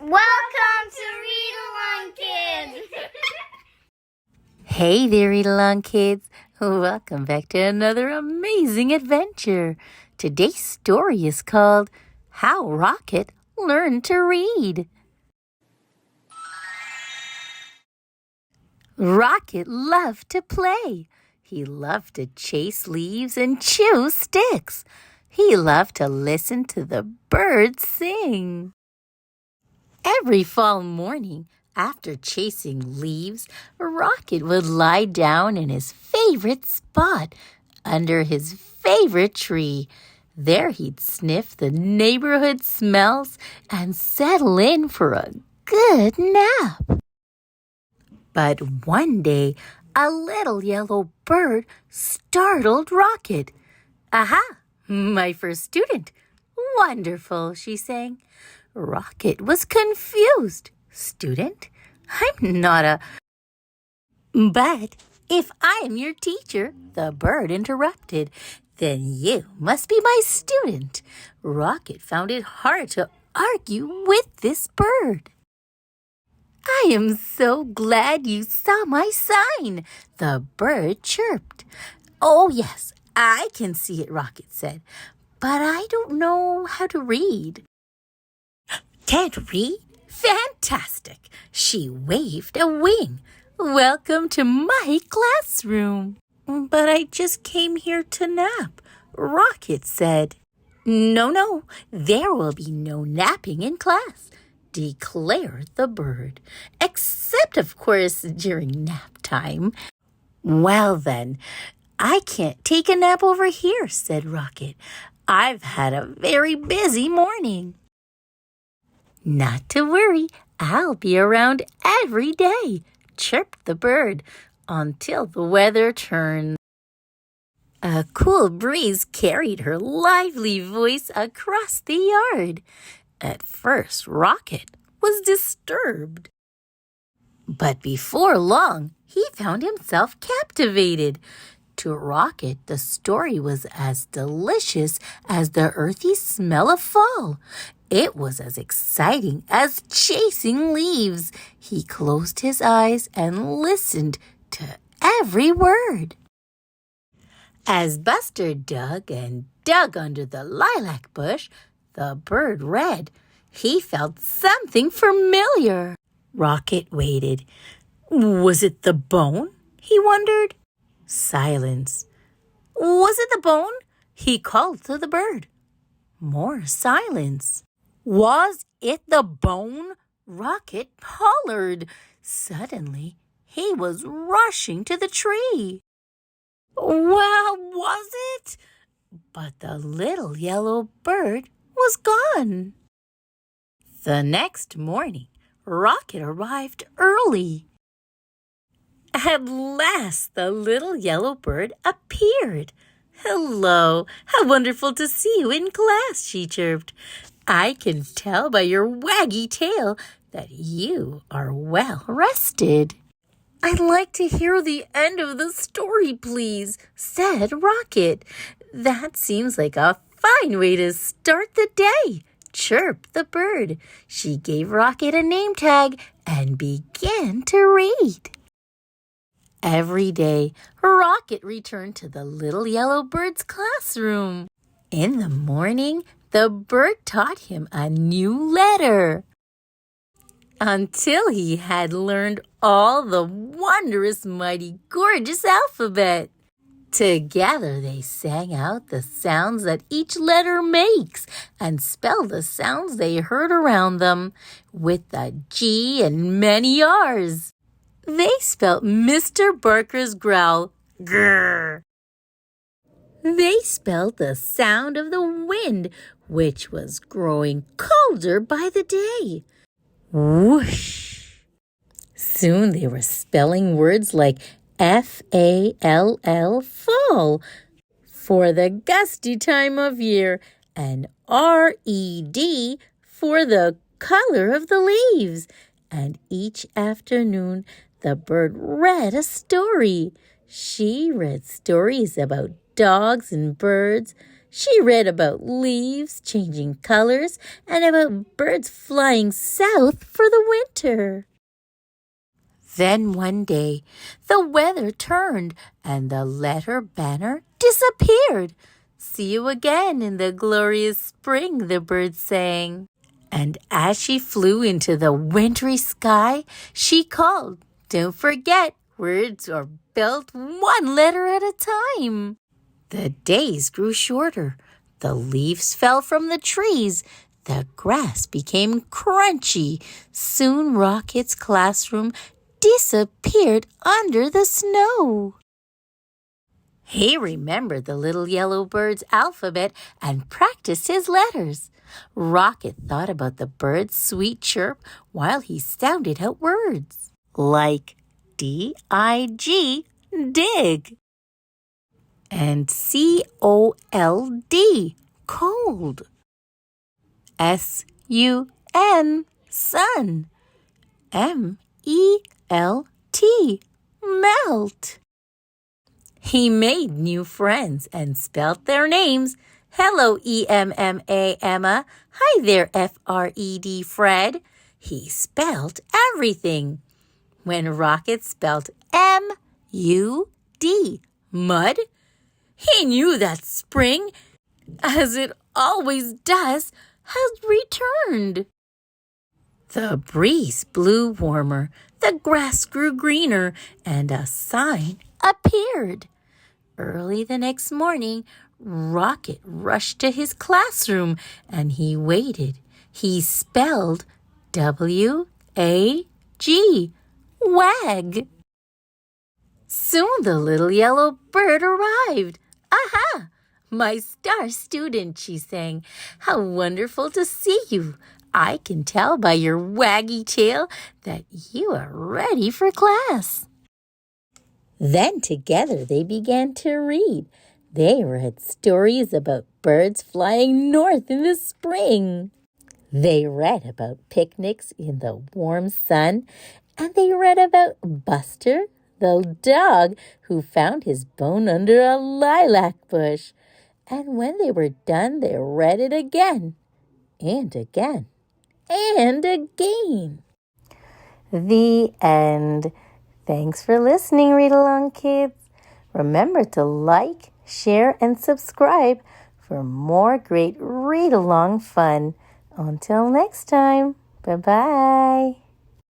Welcome to Read Along Kids! Hey there, Aloud kids. Welcome back to another amazing adventure. Today's story is called How Rocket Learned to Read. Rocket loved to play. He loved to chase leaves and chew sticks. He loved to listen to the birds sing. Every fall morning, after chasing leaves, Rocket would lie down in his favorite spot, under his favorite tree. There he'd sniff the neighborhood smells and settle in for a good nap. But one day, a little yellow bird startled Rocket. "Aha, my first student. Wonderful," she sang. Rocket was confused. "Student? I'm not a—" "But if I am your teacher," the bird interrupted, "then you must be my student." Rocket found it hard to argue with this bird. "I am so glad you saw my sign," the bird chirped. "Oh, yes, I can see it," Rocket said, "but I don't know how to read." "Can't read? Fantastic!" She waved a wing. "Welcome to my classroom." "But I just came here to nap," Rocket said. No, there will be no napping in class," declared the bird, "except, of course, during nap time." "Well, then, I can't take a nap over here," said Rocket. "I've had a very busy morning." "Not to worry, I'll be around every day," chirped the bird, "until the weather turns." A cool breeze carried her lively voice across the yard. At first, Rocket was disturbed. But before long, he found himself captivated. To Rocket, the story was as delicious as the earthy smell of fall. It was as exciting as chasing leaves. He closed his eyes and listened to every word. As Buster dug and dug under the lilac bush, the bird read. He felt something familiar. Rocket waited. Was it the bone? He wondered. Silence. Was it the bone? He called to the bird. More silence. Was it the bone? Rocket hollered. Suddenly, he was rushing to the tree. Well, was it? But the little yellow bird was gone. The next morning, Rocket arrived early. At last, the little yellow bird appeared. "Hello, how wonderful to see you in class," she chirped. "I can tell by your waggy tail that you are well rested." "I'd like to hear the end of the story, please," said Rocket. "That seems like a fine way to start the day," chirped the bird. She gave Rocket a name tag and began to read. Every day, Rocket returned to the little yellow bird's classroom. In the morning, the bird taught him a new letter, until he had learned all the wondrous, mighty, gorgeous alphabet. Together they sang out the sounds that each letter makes and spelled the sounds they heard around them with the G and many R's. They spelt Mr. Barker's growl, grrr. They spelled the sound of the wind, which was growing colder by the day, whoosh. Soon they were spelling words like F-A-L-L, fall, for the gusty time of year, and R-E-D, for the color of the leaves. And each afternoon, the bird read a story. She read stories about dogs and birds. She read about leaves changing colors and about birds flying south for the winter. Then one day, the weather turned and the letter banner disappeared. See you again in the glorious spring, the bird sang. And as she flew into the wintry sky, she called, "Don't forget, words are built one letter at a time." The days grew shorter. The leaves fell from the trees. The grass became crunchy. Soon Rocket's classroom disappeared under the snow. He remembered the little yellow bird's alphabet and practiced his letters. Rocket thought about the bird's sweet chirp while he sounded out words like D-I-G, dig, and C-O-L-D, cold, S-U-N, sun, M-E-L-T, melt. He made new friends and spelt their names. Hello, E-M-M-A, Emma. Hi there, F-R-E-D, Fred. He spelt everything. When Rocket spelt M-U-D, mud, he knew that spring, as it always does, has returned. The breeze blew warmer, the grass grew greener, and a sign appeared. Early the next morning, Rocket rushed to his classroom and he waited. He spelled W-A-G, wag. Soon the little yellow bird arrived. "Aha! My star student," she sang. "How wonderful to see you. I can tell by your waggy tail that you are ready for class." Then together they began to read. They read stories about birds flying north in the spring. They read about picnics in the warm sun, and they read about Buster, the dog who found his bone under a lilac bush. And when they were done, they read it again, and again, and again. The end. Thanks for listening, Read Along Kids. Remember to like, share, and subscribe for more great read-along fun. Until next time, bye-bye.